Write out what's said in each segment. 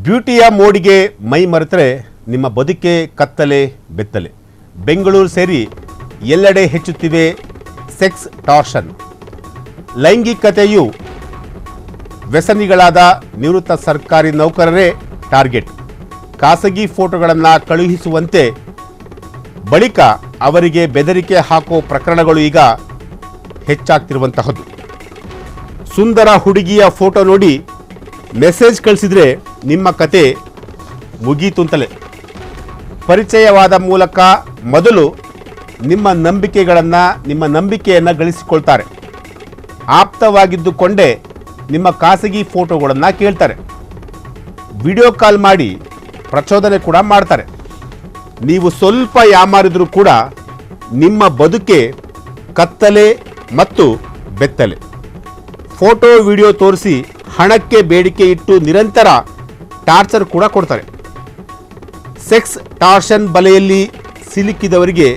ಬ್ಯೂಟಿಯ ಮೋಡಿಗೆ ಮೈ ಮರೆತರೆ ನಿಮ್ಮ ಬದುಕೆ ಕತ್ತಲೆ ಬೆತ್ತಲೆ. ಬೆಂಗಳೂರು ಸೇರಿ ಎಲ್ಲೆಡೆ ಹೆಚ್ಚುತ್ತಿವೆ ಸೆಕ್ಸ್ ಟಾರ್ಷನ್. ಲೈಂಗಿಕತೆಯು ವ್ಯಸನಿಗಳಾದ ನಿವೃತ್ತ ಸರ್ಕಾರಿ ನೌಕರರೇ ಟಾರ್ಗೆಟ್. ಖಾಸಗಿ ಫೋಟೋಗಳನ್ನು ಕಳುಹಿಸುವಂತೆ ಬಳಿಕ ಅವರಿಗೆ ಬೆದರಿಕೆ ಹಾಕೋ ಪ್ರಕರಣಗಳು ಈಗ ಹೆಚ್ಚಾಗ್ತಿರುವಂತಹದ್ದು. ಸುಂದರ ಹುಡುಗಿಯ ಫೋಟೋ ನೋಡಿ ಮೆಸೇಜ್ ಕಳಿಸಿದರೆ ನಿಮ್ಮ ಕತೆ ಮುಗೀತುಂತಲೇ. ಪರಿಚಯವಾದ ಮೂಲಕ ಮೊದಲು ನಿಮ್ಮ ನಂಬಿಕೆಯನ್ನು ಗಳಿಸಿಕೊಳ್ತಾರೆ. ಆಪ್ತವಾಗಿದ್ದುಕೊಂಡೇ ನಿಮ್ಮ ಖಾಸಗಿ ಫೋಟೋಗಳನ್ನು ಕೇಳ್ತಾರೆ. ವಿಡಿಯೋ ಕಾಲ್ ಮಾಡಿ ಪ್ರಚೋದನೆ ಕೂಡ ಮಾಡ್ತಾರೆ. ನೀವು ಸ್ವಲ್ಪ ಯಾಮಾರಿದ್ರೂ ಕೂಡ ನಿಮ್ಮ ಬದುಕೆ ಕತ್ತಲೆ ಮತ್ತು ಬೆತ್ತಲೆ. ಫೋಟೋ ವಿಡಿಯೋ ತೋರಿಸಿ ಹಣಕ್ಕೆ ಬೇಡಿಕೆ ಇಟ್ಟು ನಿರಂತರ ಟಾರ್ಚರ್ ಕೂಡ ಕೊಡ್ತಾರೆ. ಸೆಕ್ಸ್ ಟಾರ್ಷನ್ ಬಲೆಯಲ್ಲಿ ಸಿಲುಕಿದವರಿಗೆ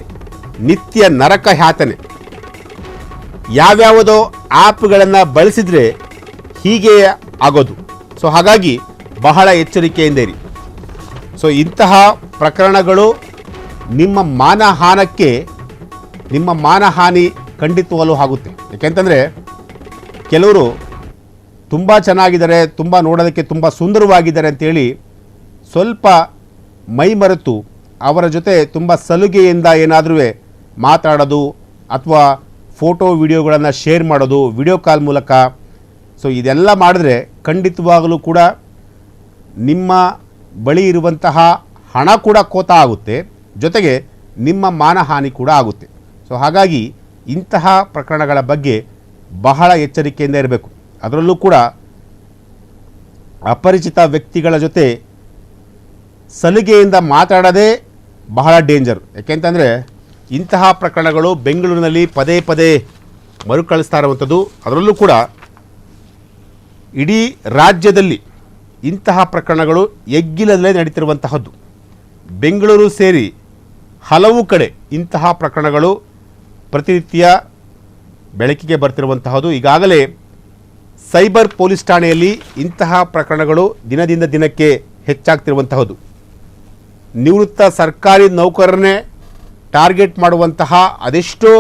ನಿತ್ಯ ನರಕ ಯಾತನೆ. ಯಾವ್ಯಾವುದೋ ಆ್ಯಪ್ಗಳನ್ನು ಬಳಸಿದರೆ ಹೀಗೆ ಆಗೋದು. ಸೊ ಹಾಗಾಗಿ ಬಹಳ ಎಚ್ಚರಿಕೆಯಿಂದ ಇರಿ. ಸೊ ಇಂತಹ ಪ್ರಕರಣಗಳು ನಿಮ್ಮ ಮಾನಹಾನಿ ಖಂಡಿತವಲ್ಲೂ ಆಗುತ್ತೆ. ಯಾಕೆಂತಂದರೆ ಕೆಲವರು ತುಂಬ ಚೆನ್ನಾಗಿದ್ದಾರೆ, ತುಂಬ ನೋಡೋದಕ್ಕೆ ತುಂಬ ಸುಂದರವಾಗಿದ್ದಾರೆ ಅಂತೇಳಿ ಸ್ವಲ್ಪ ಮೈ ಮರೆತು ಅವರ ಜೊತೆ ತುಂಬ ಸಲುಗೆಯಿಂದ ಏನಾದರೂ ಮಾತಾಡೋದು ಅಥವಾ ಫೋಟೋ ವಿಡಿಯೋಗಳನ್ನು ಶೇರ್ ಮಾಡೋದು ವಿಡಿಯೋ ಕಾಲ್ ಮೂಲಕ. ಸೊ ಇದೆಲ್ಲ ಮಾಡಿದ್ರೆ ಖಂಡಿತವಾಗಲೂ ಕೂಡ ನಿಮ್ಮ ಬಳಿ ಇರುವಂತಹ ಹಣ ಕೂಡ ಕೋತ ಆಗುತ್ತೆ, ಜೊತೆಗೆ ನಿಮ್ಮ ಮಾನಹಾನಿ ಕೂಡ ಆಗುತ್ತೆ. ಸೊ ಹಾಗಾಗಿ ಇಂತಹ ಪ್ರಕರಣಗಳ ಬಗ್ಗೆ ಬಹಳ ಎಚ್ಚರಿಕೆಯಿಂದ ಇರಬೇಕು. ಅದರಲ್ಲೂ ಕೂಡ ಅಪರಿಚಿತ ವ್ಯಕ್ತಿಗಳ ಜೊತೆ ಸಲಿಗೆಯಿಂದ ಮಾತಾಡೋದೇ ಬಹಳ ಡೇಂಜರ್. ಯಾಕೆಂತಂದರೆ ಇಂತಹ ಪ್ರಕರಣಗಳು ಬೆಂಗಳೂರಿನಲ್ಲಿ ಪದೇ ಪದೇ ಮರುಕಳಿಸ್ತಾ ಇರುವಂಥದ್ದು. ಅದರಲ್ಲೂ ಕೂಡ ಇಡೀ ರಾಜ್ಯದಲ್ಲಿ ಇಂತಹ ಪ್ರಕರಣಗಳು ಎಗ್ಗಿಲದಲ್ಲೇ ನಡೀತಿರುವಂತಹದ್ದು. ಬೆಂಗಳೂರು ಸೇರಿ ಹಲವು ಕಡೆ ಇಂತಹ ಪ್ರಕರಣಗಳು ಪ್ರತಿನಿತ್ಯ ಬೆಳಕಿಗೆ ಬರ್ತಿರುವಂತಹದ್ದು. ಈಗಾಗಲೇ ಸೈಬರ್ ಪೊಲೀಸ್ ಠಾಣೆಯಲ್ಲಿ ಇಂತಹ ಪ್ರಕರಣಗಳು ದಿನದಿಂದ ದಿನಕ್ಕೆ ಹೆಚ್ಚಾಗ್ತಿರುವಂತಹದ್ದು. ನಿವೃತ್ತ ಸರ್ಕಾರಿ ನೌಕರರನ್ನೇ ಟಾರ್ಗೆಟ್ ಮಾಡುವಂತಹ ಅದೆಷ್ಟೋ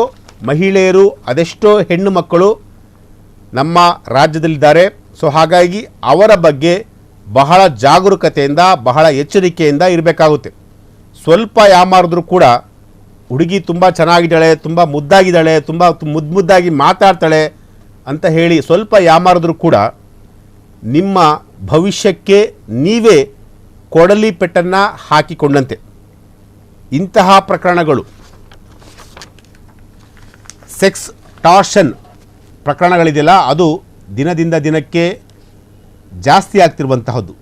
ಮಹಿಳೆಯರು, ಅದೆಷ್ಟೋ ಹೆಣ್ಣು ಮಕ್ಕಳು ನಮ್ಮ ರಾಜ್ಯದಲ್ಲಿದ್ದಾರೆ. ಸೊ ಹಾಗಾಗಿ ಅವರ ಬಗ್ಗೆ ಬಹಳ ಜಾಗರೂಕತೆಯಿಂದ ಬಹಳ ಎಚ್ಚರಿಕೆಯಿಂದ ಇರಬೇಕಾಗುತ್ತೆ. ಸ್ವಲ್ಪ ಯಾಮಾರಿದ್ರೂ ಕೂಡ ಹುಡುಗಿ ತುಂಬ ಚೆನ್ನಾಗಿದ್ದಾಳೆ, ತುಂಬ ಮುದ್ದಾಗಿದ್ದಾಳೆ, ತುಂಬ ಮುದ್ದಾಗಿ ಮಾತಾಡ್ತಾಳೆ ಅಂತ ಹೇಳಿ ಸ್ವಲ್ಪ ಯಾಮಾರಿದ್ರೂ ಕೂಡ ನಿಮ್ಮ ಭವಿಷ್ಯಕ್ಕೆ ನೀವೇ ಕೊಡಲಿ ಪೆಟ್ಟನ್ನು ಹಾಕಿಕೊಂಡಂತೆ. ಇಂತಹ ಪ್ರಕರಣಗಳು ಸೆಕ್ಸ್ ಟಾರ್ಷನ್ ಪ್ರಕರಣಗಳಿದೆಯಲ್ಲ, ಅದು ದಿನದಿಂದ ದಿನಕ್ಕೆ ಜಾಸ್ತಿ ಆಗ್ತಿರುವಂತಹದ್ದು.